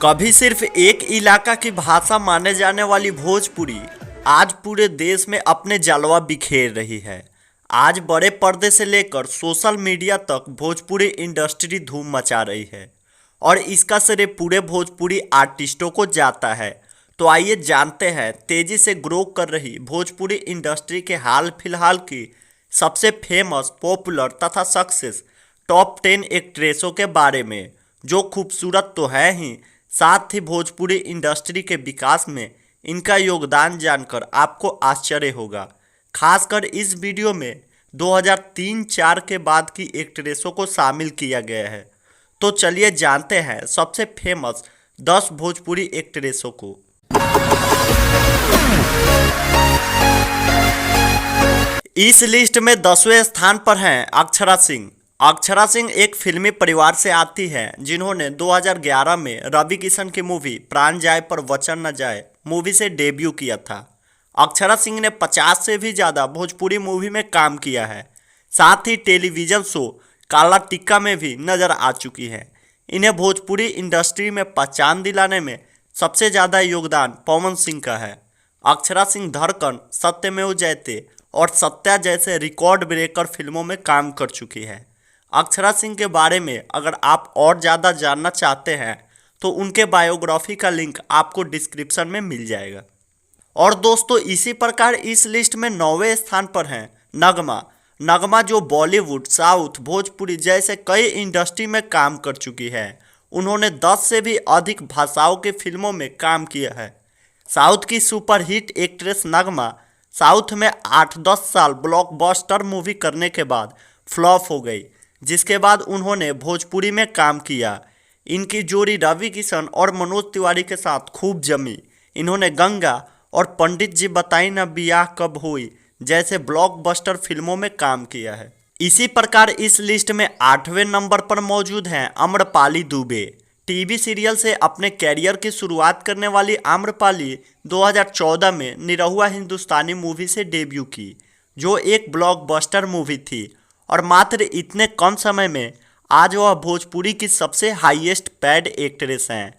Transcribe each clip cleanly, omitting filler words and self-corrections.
कभी सिर्फ एक इलाका की भाषा माने जाने वाली भोजपुरी आज पूरे देश में अपने जलवा बिखेर रही है। आज बड़े पर्दे से लेकर सोशल मीडिया तक भोजपुरी इंडस्ट्री धूम मचा रही है और इसका श्रेय पूरे भोजपुरी आर्टिस्टों को जाता है। तो आइए जानते हैं तेजी से ग्रो कर रही भोजपुरी इंडस्ट्री के हाल फिलहाल की सबसे फेमस, पॉपुलर तथा सक्सेस टॉप 10 एक्ट्रेसों के बारे में, जो खूबसूरत तो है ही, साथ ही भोजपुरी इंडस्ट्री के विकास में इनका योगदान जानकर आपको आश्चर्य होगा। खासकर इस वीडियो में 2003-4 के बाद की एक्ट्रेसों को शामिल किया गया है। तो चलिए जानते हैं सबसे फेमस 10 भोजपुरी एक्ट्रेसों को। इस लिस्ट में 10वें स्थान पर हैं अक्षरा सिंह। अक्षरा सिंह एक फिल्मी परिवार से आती है जिन्होंने 2011 में रवि किशन की मूवी प्राण जाए पर वचन न जाए मूवी से डेब्यू किया था। अक्षरा सिंह ने 50 से भी ज़्यादा भोजपुरी मूवी में काम किया है। साथ ही टेलीविज़न शो काला टिक्का में भी नज़र आ चुकी है। इन्हें भोजपुरी इंडस्ट्री में पहचान दिलाने में सबसे ज़्यादा योगदान पवन सिंह का है। अक्षरा सिंह धड़कन, सत्यमेव जयते और सत्या जैसे रिकॉर्ड ब्रेकर फिल्मों में काम कर चुकी है। अक्षरा सिंह के बारे में अगर आप और ज़्यादा जानना चाहते हैं तो उनके बायोग्राफी का लिंक आपको डिस्क्रिप्शन में मिल जाएगा। और दोस्तों, इसी प्रकार इस लिस्ट में 9वें स्थान पर हैं नगमा। नगमा जो बॉलीवुड, साउथ, भोजपुरी जैसे कई इंडस्ट्री में काम कर चुकी है। उन्होंने 10 से भी अधिक भाषाओं की फिल्मों में काम किया है। साउथ की सुपरहिट एक्ट्रेस नगमा साउथ में 8-10 साल ब्लॉकबस्टर मूवी करने के बाद फ्लॉप हो गई, जिसके बाद उन्होंने भोजपुरी में काम किया। इनकी जोड़ी रवि किशन और मनोज तिवारी के साथ खूब जमी। इन्होंने गंगा और पंडित जी बताई ना बियाह कब हुई जैसे ब्लॉकबस्टर फिल्मों में काम किया है। इसी प्रकार इस लिस्ट में 8वें नंबर पर मौजूद हैं आम्रपाली दुबे। टीवी सीरियल से अपने कैरियर की शुरुआत करने वाली आम्रपाली 2014 में निरहुआ हिंदुस्तानी मूवी से डेब्यू की, जो एक ब्लॉकबस्टर मूवी थी और मात्र इतने कम समय में आज वह भोजपुरी की सबसे हाईएस्ट पेड एक्ट्रेस हैं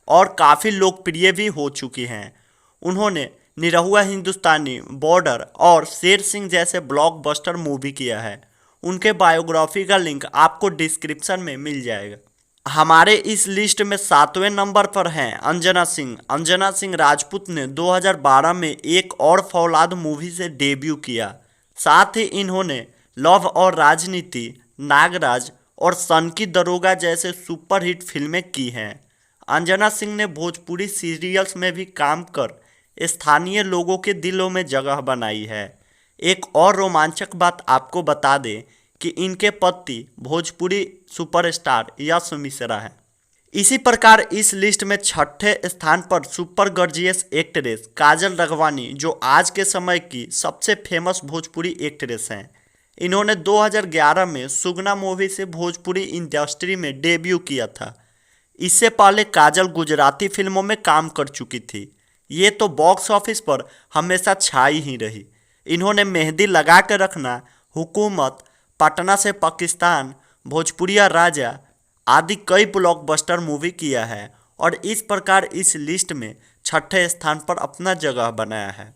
और काफ़ी लोकप्रिय भी हो चुकी हैं। उन्होंने निरहुआ हिंदुस्तानी, बॉर्डर और शेर सिंह जैसे ब्लॉकबस्टर मूवी किया है। उनके बायोग्राफी का लिंक आपको डिस्क्रिप्शन में मिल जाएगा। हमारे इस लिस्ट में 7वें नंबर पर हैं अंजना सिंह। अंजना सिंह राजपूत ने 2012 में एक और फौलाद मूवी से डेब्यू किया। साथ ही इन्होंने लव और राजनीति, नागराज और सन की दरोगा जैसे सुपरहिट फिल्में की हैं। अंजना सिंह ने भोजपुरी सीरियल्स में भी काम कर स्थानीय लोगों के दिलों में जगह बनाई है। एक और रोमांचक बात आपको बता दें कि इनके पति भोजपुरी सुपरस्टार यश मिश्रा हैं। इसी प्रकार इस लिस्ट में 6ठे स्थान पर सुपर गर्जियस एक्ट्रेस काजल राघवानी, जो आज के समय की सबसे फेमस भोजपुरी एक्ट्रेस हैं। इन्होंने 2011 में सुगना मूवी से भोजपुरी इंडस्ट्री में डेब्यू किया था। इससे पहले काजल गुजराती फिल्मों में काम कर चुकी थी। ये तो बॉक्स ऑफिस पर हमेशा छाई ही रही। इन्होंने मेहंदी लगा कर रखना, हुकूमत, पटना से पाकिस्तान, भोजपुरिया राजा आदि कई ब्लॉकबस्टर मूवी किया है और इस प्रकार इस लिस्ट में 6ठे स्थान पर अपना जगह बनाया है।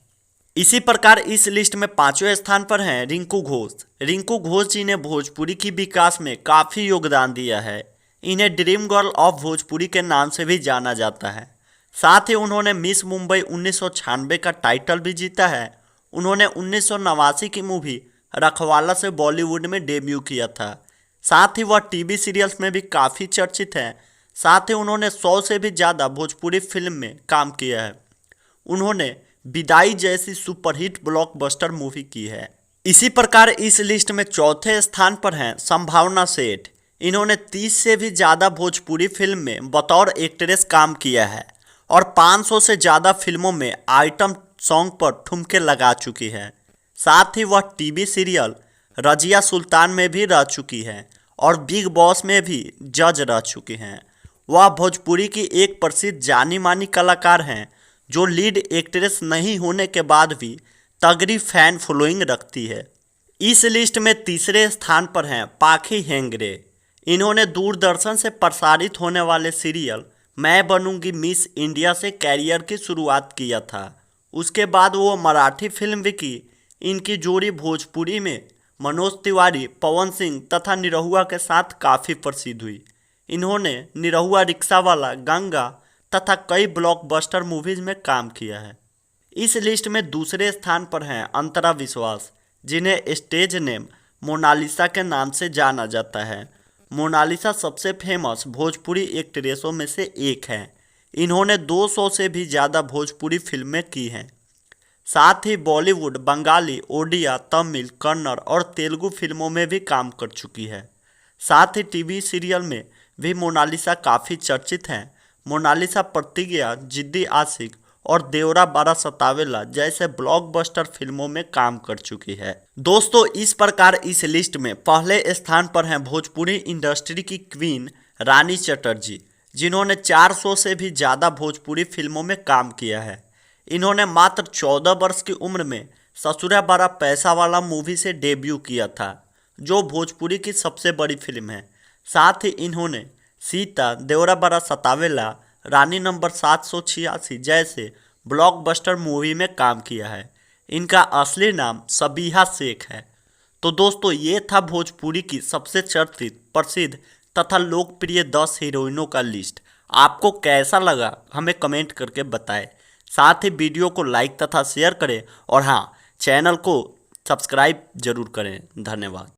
इसी प्रकार इस लिस्ट में 5वें स्थान पर हैं रिंकू घोष। रिंकू घोष जी ने भोजपुरी की विकास में काफ़ी योगदान दिया है। इन्हें ड्रीम गर्ल ऑफ भोजपुरी के नाम से भी जाना जाता है। साथ ही उन्होंने मिस मुंबई 1996 का टाइटल भी जीता है। उन्होंने 1989 की मूवी रखवाला से बॉलीवुड में डेब्यू किया था। साथ ही वह टीवी सीरियल्स में भी काफ़ी चर्चित हैं। साथ ही उन्होंने 100 से भी ज़्यादा भोजपुरी फिल्म में काम किया है। उन्होंने विदाई जैसी सुपरहिट ब्लॉकबस्टर मूवी की है। इसी प्रकार इस लिस्ट में 4थे स्थान पर हैं संभावना सेठ। इन्होंने 30 से भी ज़्यादा भोजपुरी फिल्म में बतौर एक्ट्रेस काम किया है और 500 से ज़्यादा फिल्मों में आइटम सॉन्ग पर ठुमके लगा चुकी है। साथ ही वह टीवी सीरियल रजिया सुल्तान में भी रह चुकी हैं और बिग बॉस में भी जज रह चुकी हैं। वह भोजपुरी की एक प्रसिद्ध जानी मानी कलाकार हैं जो लीड एक्ट्रेस नहीं होने के बाद भी तगड़ी फैन फॉलोइंग रखती है। इस लिस्ट में तीसरे स्थान पर हैं पाखी हेंगरे। इन्होंने दूरदर्शन से प्रसारित होने वाले सीरियल मैं बनूंगी मिस इंडिया से कैरियर की शुरुआत किया था। उसके बाद वो मराठी फिल्म भी की। इनकी जोड़ी भोजपुरी में मनोज तिवारी, पवन सिंह तथा निरहुआ के साथ काफ़ी प्रसिद्ध हुई। इन्होंने निरहुआ, रिक्शा वाला, गंगा तथा कई ब्लॉकबस्टर मूवीज में काम किया है। इस लिस्ट में दूसरे स्थान पर हैं अंतरा विश्वास, जिन्हें स्टेज नेम मोनालिसा के नाम से जाना जाता है। मोनालिसा सबसे फेमस भोजपुरी एक्ट्रेसों में से एक हैं। इन्होंने 200 से भी ज़्यादा भोजपुरी फिल्में की हैं। साथ ही बॉलीवुड, बंगाली, ओडिया, तमिल, कन्नड़ और तेलुगु फिल्मों में भी काम कर चुकी है। साथ ही टीवी सीरियल में भी मोनालिसा काफ़ी चर्चित हैं। मोनालिसा प्रतिज्ञा, जिद्दी आशिक और देवरा बारह सतावेला जैसे ब्लॉकबस्टर फिल्मों में काम कर चुकी है। दोस्तों, इस प्रकार इस लिस्ट में पहले स्थान पर हैं भोजपुरी इंडस्ट्री की क्वीन रानी चटर्जी, जिन्होंने 400 से भी ज़्यादा भोजपुरी फिल्मों में काम किया है। इन्होंने मात्र 14 वर्ष की उम्र में ससुरा बड़ा पैसा वाला मूवी से डेब्यू किया था, जो भोजपुरी की सबसे बड़ी फिल्म है। साथ ही इन्होंने सीता, देवरा बड़ा सतावेला, रानी नंबर 786 जैसे ब्लॉकबस्टर मूवी में काम किया है। इनका असली नाम सबीहा शेख है। तो दोस्तों, ये था भोजपुरी की सबसे चर्चित, प्रसिद्ध तथा लोकप्रिय 10 हीरोइनों का लिस्ट। आपको कैसा लगा हमें कमेंट करके बताएं। साथ ही वीडियो को लाइक तथा शेयर करें और हाँ, चैनल को सब्सक्राइब जरूर करें। धन्यवाद।